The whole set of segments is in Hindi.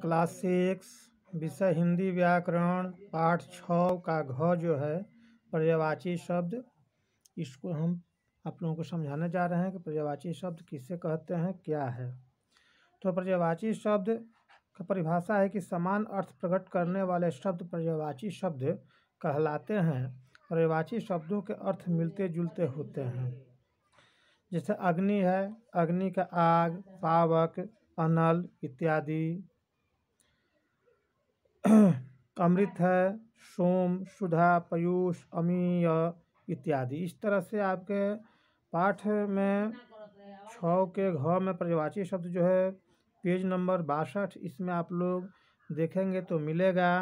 क्लास 6 विषय हिंदी व्याकरण पाठ 6 का घ जो है पर्यायवाची शब्द, इसको हम आप लोगों को समझाने जा रहे हैं कि पर्यायवाची शब्द किसे कहते हैं, क्या है। तो पर्यायवाची शब्द का परिभाषा है कि समान अर्थ प्रकट करने वाले शब्द पर्यायवाची शब्द कहलाते हैं। पर्यायवाची शब्दों के अर्थ मिलते जुलते होते हैं। जैसे अग्नि है, अग्नि का आग, पावक, अनल इत्यादि। अमृत है, सोम, सुधा, पयूष, अमीय इत्यादि। इस तरह से आपके पाठ में 6 के घ में पर्यायवाची शब्द जो है पेज नंबर 62, इसमें आप लोग देखेंगे तो मिलेगा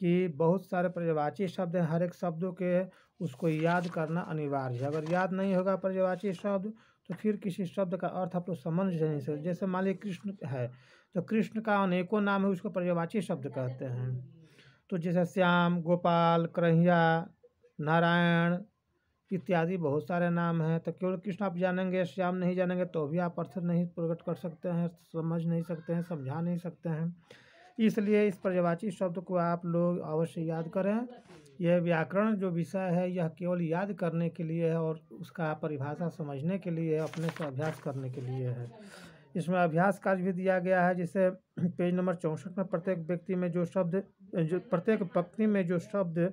कि बहुत सारे पर्यायवाची शब्द हैं। हर एक शब्दों के उसको याद करना अनिवार्य है। अगर याद नहीं होगा पर्यायवाची शब्द तो फिर किसी शब्द का अर्थ आप लोग समझ नहीं सकते। जैसे मान लीजिए कृष्ण है, तो कृष्ण का अनेकों नाम है, उसको पर्यायवाची शब्द कहते हैं। तो जैसे श्याम, गोपाल, कन्हैया, नारायण इत्यादि बहुत सारे नाम हैं। तो केवल कृष्ण आप जानेंगे, श्याम नहीं जानेंगे तो भी आप अर्थ नहीं प्रकट कर सकते हैं, समझ नहीं सकते हैं, समझा नहीं सकते हैं। इसलिए इस पर्यायवाची शब्द को आप लोग अवश्य याद करें। यह व्याकरण जो विषय है यह केवल याद करने के लिए है और उसका परिभाषा समझने के लिए है, अपने से अभ्यास करने के लिए है। इसमें अभ्यास कार्य भी दिया गया है। जैसे पेज नंबर 64 में प्रत्येक पंक्ति में जो शब्द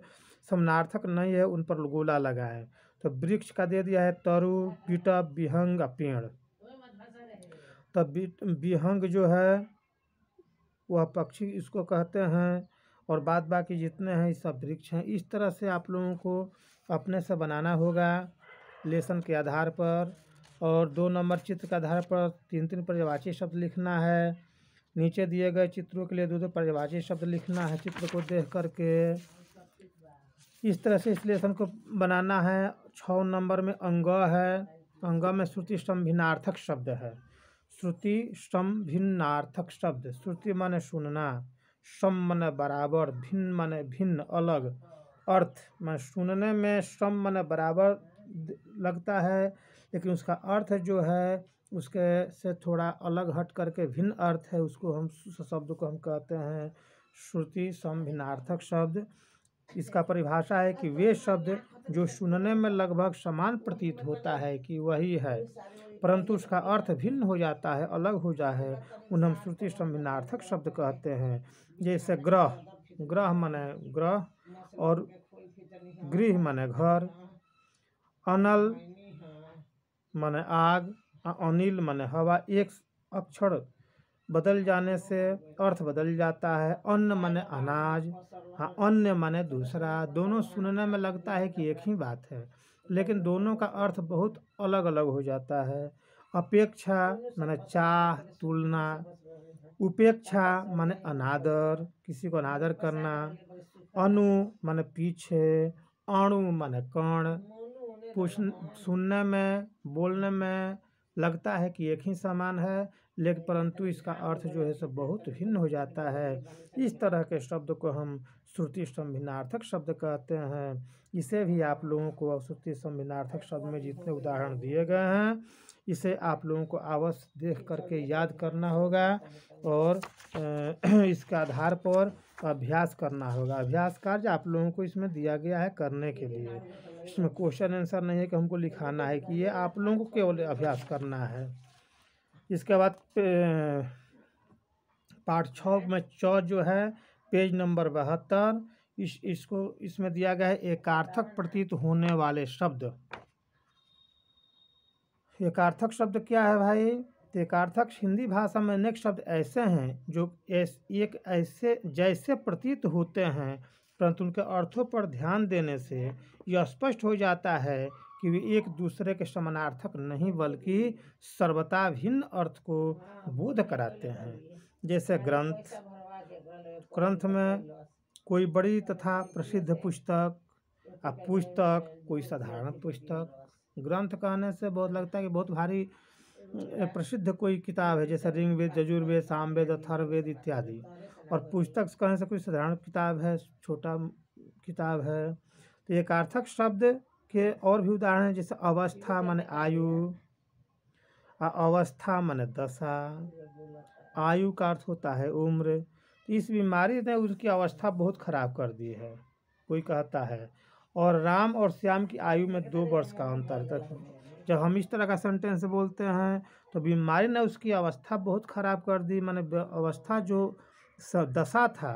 समानार्थक नहीं है उन पर गोला लगा है। तो वृक्ष का दे दिया है तरु, पीटप, विहंग, पेड़। तब विहंग जो है वह पक्षी इसको कहते हैं और बाद बाकी जितने हैं सब वृक्ष हैं। इस तरह से आप लोगों को अपने से बनाना होगा लेसन के आधार पर। और 2 नंबर चित्र के आधार पर 3-3 पर्यायवाची शब्द लिखना है। नीचे दिए गए चित्रों के लिए 2-2 पर्यायवाची शब्द लिखना है चित्र को देख करके। इस तरह से इस लेसन को बनाना है। 6 नंबर में अंग है। अंग में श्रुति स्तंभिन्नार्थक शब्द है। श्रुति स्तंभिन्नार्थक शब्द, श्रुति माने सुनना, सम माने बराबर, भिन्न माने भिन्न अलग, अर्थ माने सुनने में सम माने बराबर लगता है लेकिन उसका अर्थ जो है उसके से थोड़ा अलग हट करके भिन्न अर्थ है, उसको हम शब्द को हम कहते हैं श्रुति स्तंभिन्नार्थक शब्द। इसका परिभाषा है कि वे शब्द जो सुनने में लगभग समान प्रतीत होता है कि वही है परंतु उसका अर्थ भिन्न हो जाता है, अलग हो जाता है, उन्हें हम श्रुति स्तंभिन्नार्थक शब्द कहते हैं। जैसे ग्रह, ग्रह माने ग्रह और गृह माने घर, अनल माने आग, अनिल माने हवा। एक अक्षर बदल जाने से अर्थ बदल जाता है। अन्न माने अनाज, हाँ अन्य माने दूसरा। दोनों सुनने में लगता है कि एक ही बात है लेकिन दोनों का अर्थ बहुत अलग अलग हो जाता है। अपेक्षा माने चाह, तुलना। उपेक्षा माने अनादर, किसी को अनादर करना। अनु माने पीछे, अणु माने कण। सुनने में, बोलने में लगता है कि एक ही समान है लेकिन परंतु इसका अर्थ जो है सब बहुत भिन्न हो जाता है। इस तरह के शब्द को हम श्रुति स्तंभिन्नार्थक शब्द कहते हैं। इसे भी आप लोगों को श्रुति स्तंभिन्नार्थक शब्द में जितने उदाहरण दिए गए हैं इसे आप लोगों को अवश्य देख करके याद करना होगा और इसके आधार पर अभ्यास करना होगा। अभ्यास कार्य आप लोगों को इसमें दिया गया है करने के लिए। इसमें क्वेश्चन आंसर नहीं है कि हमको लिखाना है, कि ये आप लोगों को केवल अभ्यास करना है। इसके बाद पाठ 6 में च जो है पेज नंबर 72, इसमें दिया गया है एकार्थक प्रतीत होने वाले शब्द। एकार्थक शब्द क्या है भाई? एकार्थक हिंदी भाषा में अनेक शब्द ऐसे हैं जो एक ऐसे जैसे प्रतीत होते हैं परंतु उनके अर्थों पर ध्यान देने से यह स्पष्ट हो जाता है कि वे एक दूसरे के समानार्थक नहीं बल्कि सर्वथा भिन्न अर्थ को बोध कराते हैं। जैसे ग्रंथ, ग्रंथ में कोई बड़ी तथा प्रसिद्ध पुस्तक, पुस्तक कोई साधारण पुस्तक। ग्रंथ कहने से बहुत लगता है कि बहुत भारी प्रसिद्ध कोई किताब है, जैसे ऋग्वेद, यजुर्वेद, सामवेद, अथर्ववेद इत्यादि। और पुस्तक कहने से कोई साधारण किताब है, छोटा किताब है। तो एकार्थक शब्द के और भी उदाहरण हैं, जैसे अवस्था माने आयु, अवस्था माने दशा, आयु का अर्थ होता है उम्र। इस बीमारी ने उनकी अवस्था बहुत खराब कर दी है, कोई कहता है। और राम और श्याम की आयु में 2 वर्ष का अंतर था। जब हम इस तरह का सेंटेंस बोलते हैं तो बीमारी ने उसकी अवस्था बहुत खराब कर दी, माने अवस्था जो दशा था,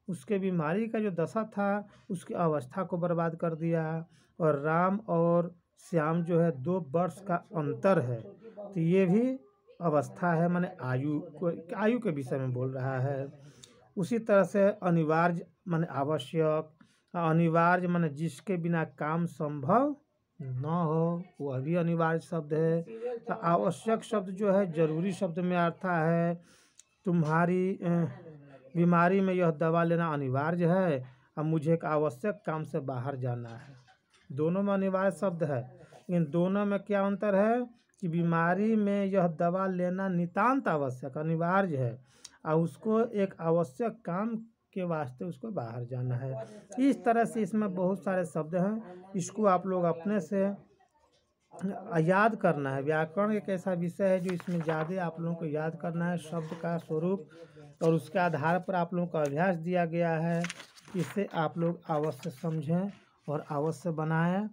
उसके बीमारी का जो दशा था उसकी अवस्था को बर्बाद कर दिया। और राम और श्याम जो है 2 वर्ष का अंतर है, तो ये भी अवस्था है, माने आयु के विषय में बोल रहा है। उसी तरह से अनिवार्य माने आवश्यक, अनिवार्य माने जिसके बिना काम संभव न हो, वह भी अनिवार्य शब्द है। तो आवश्यक शब्द जो है जरूरी शब्द में आता है। तुम्हारी बीमारी में यह दवा लेना अनिवार्य है, अब मुझे एक आवश्यक काम से बाहर जाना है। दोनों में अनिवार्य शब्द है, इन दोनों में क्या अंतर है कि बीमारी में यह दवा लेना नितांत आवश्यक अनिवार्य है, और उसको एक आवश्यक काम के वास्ते उसको बाहर जाना है। इस तरह से इसमें बहुत सारे शब्द हैं, इसको आप लोग अपने से याद करना है। व्याकरण एक ऐसा विषय है जो इसमें ज़्यादा आप लोगों को याद करना है, शब्द का स्वरूप, और उसके आधार पर आप लोगों को अभ्यास दिया गया है। इसे आप लोग अवश्य समझें और अवश्य बनाएं,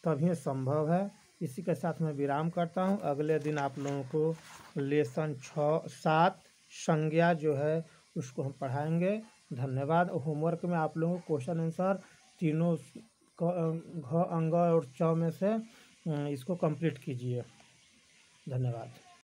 तभी संभव है। इसी के साथ मैं विराम करता हूँ। अगले दिन आप लोगों को लेसन 7 संज्ञा जो है उसको हम पढ़ाएंगे। धन्यवाद। होमवर्क में आप लोगों को क्वेश्चन आंसर तीनों घ, अंग और च में से इसको कंप्लीट कीजिए। धन्यवाद।